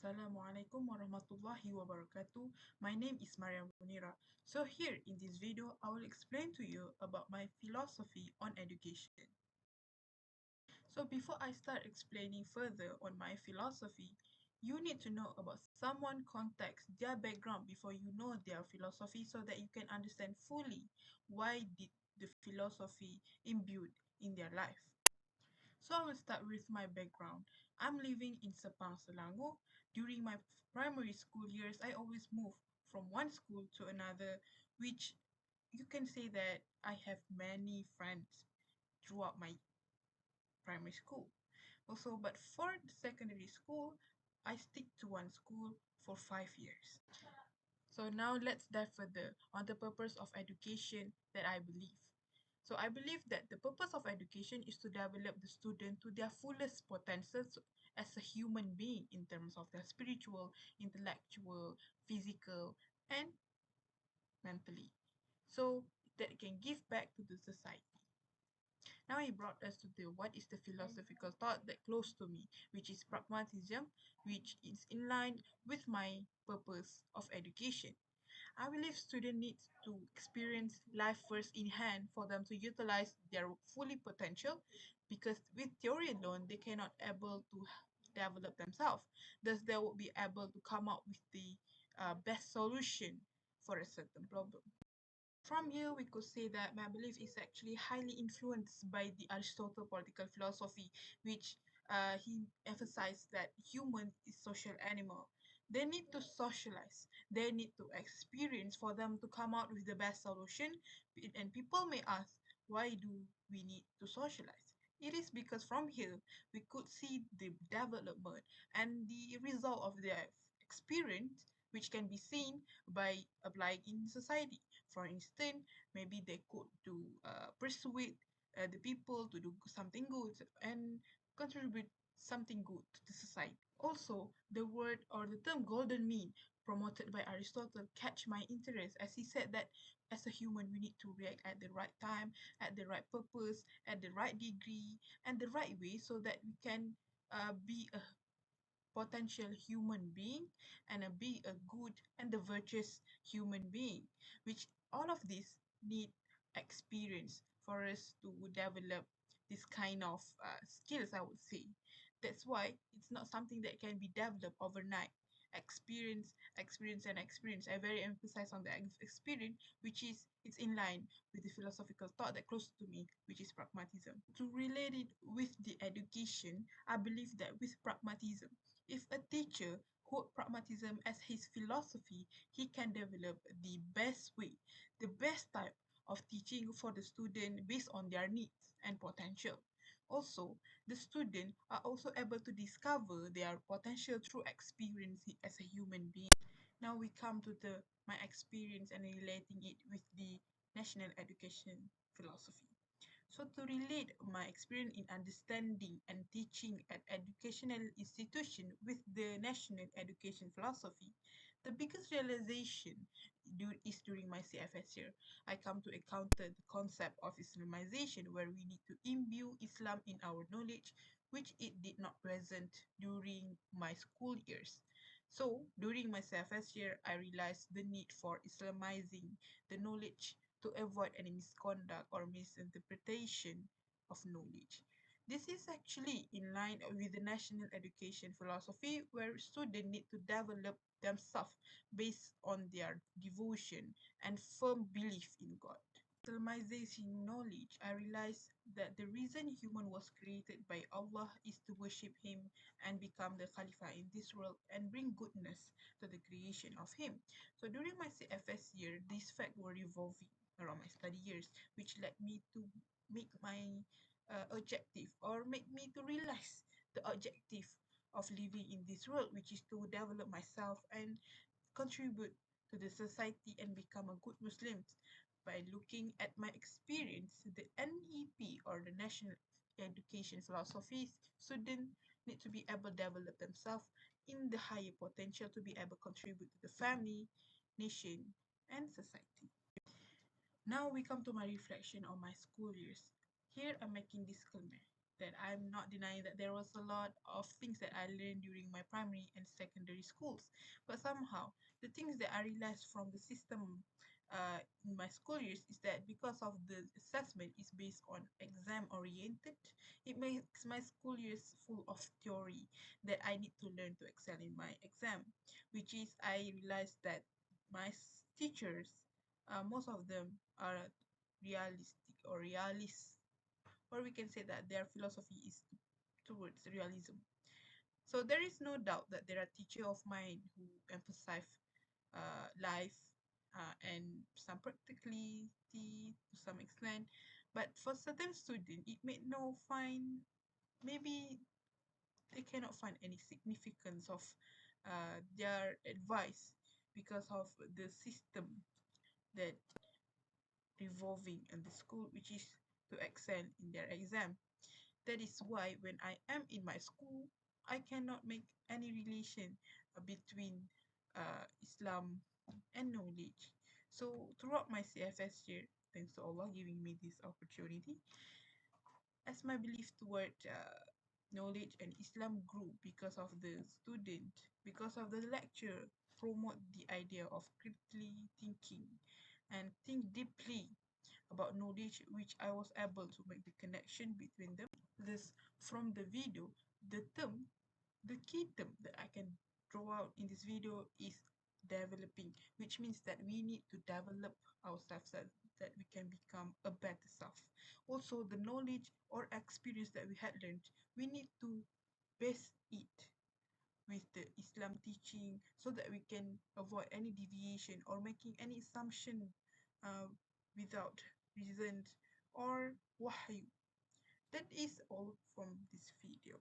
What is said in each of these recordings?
Assalamualaikum warahmatullahi wabarakatuh. My name is Maria Munira. So here in this video, I will explain to you about my philosophy on education. So before I start explaining further on my philosophy, you need to know about someone context, their background before you know their philosophy so that you can understand fully why did the philosophy imbued in their life. So I will start with my background. I'm living in Sepang, Selangor. During my primary school years, I always move from one school to another, which you can say that I have many friends throughout my primary school. Also, but for the secondary school, I stick to one school for 5 years. So now let's dive further on the purpose of education that I believe. So I believe that the purpose of education is to develop the student to their fullest potential as a human being in terms of their spiritual, intellectual, physical, and mentally. So that can give back to the society. Now he brought us to the what is the philosophical thought that close to me, which is pragmatism, which is in line with my purpose of education. I believe students need to experience life first in hand for them to utilize their fully potential because with theory alone they cannot able to develop themselves. Thus they will be able to come up with the best solution for a certain problem. From here, we could say that my belief is actually highly influenced by the Aristotle political philosophy, which he emphasized that human is social animal. They need to socialize. They need to experience for them to come out with the best solution. And people may ask, why do we need to socialize? It is because from here we could see the development and the result of their experience, which can be seen by applying in society. For instance, maybe they could do persuade the people to do something good and contribute something good to the society. Also, the word or the term golden mean promoted by Aristotle catch my interest as he said that as a human we need to react at the right time, at the right purpose, at the right degree, and the right way so that we can be a potential human being and be a good and the virtuous human being, which all of this need experience for us to develop this kind of skills, I would say. That's why it's not something that can be developed overnight. Experience. I very emphasize on the experience, which is it's in line with the philosophical thought that close to me, which is pragmatism. To relate it with the education, I believe that with pragmatism, if a teacher hold pragmatism as his philosophy, he can develop the best way, the best type of teaching for the student based on their needs and potential. Also, the student are also able to discover their potential through experience as a human being. Now we come to the my experience and relating it with the national education philosophy. So to relate my experience in understanding and teaching at educational institution with the national education philosophy, the biggest realization is during my CFS year. I come to encounter the concept of Islamization where we need to imbue Islam in our knowledge, which it did not present during my school years. So during my CFS year, I realized the need for Islamizing the knowledge to avoid any misconduct or misinterpretation of knowledge. This is actually in line with the national education philosophy where students need to develop themselves based on their devotion and firm belief in God. Islamization knowledge, I realized that the reason human was created by Allah is to worship Him and become the Khalifa in this world and bring goodness to the creation of Him. So during my CFS year, these facts were revolving around my study years, which led me to make my objective or make me to realize the objective of living in this world, which is to develop myself and contribute to the society and become a good Muslim by looking at my experience. The NEP or the National Education Philosophy students need to be able to develop themselves in the higher potential to be able to contribute to the family, nation, and society. Now we come to my reflection on my school years. Here I'm making disclaimer. that I'm not denying that there was a lot of things that I learned during my primary and secondary schools. But somehow, the things that I realized from the system in my school years is that because of the assessment is based on exam oriented, it makes my school years full of theory that I need to learn to excel in my exam, which is I realized that my teachers, most of them are realistic or realist, or we can say that their philosophy is towards realism. So there is no doubt that there are teachers of mine who emphasize life and some practicality to some extent. But for certain students, it may no find, maybe they cannot find any significance of their advice because of the system that revolving in the school, which is to excel in their exam. That is why when I am in my school, I cannot make any relation between Islam and knowledge. So throughout my CFS year, thanks to Allah giving me this opportunity, as my belief toward knowledge and Islam grew because of the student, because of the lecture, promote the idea of critically thinking and think deeply about knowledge, which I was able to make the connection between them. This from the video, the term, the key term that I can draw out in this video is developing, which means that we need to develop ourselves that we can become a better self. Also, the knowledge or experience that we had learned, we need to base it with the Islam teaching so that we can avoid any deviation or making any assumption uh, without reason or wahyu. That is all from this video.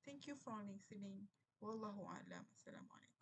Thank you for listening. Wallahu a'lam. Assalamu alaikum.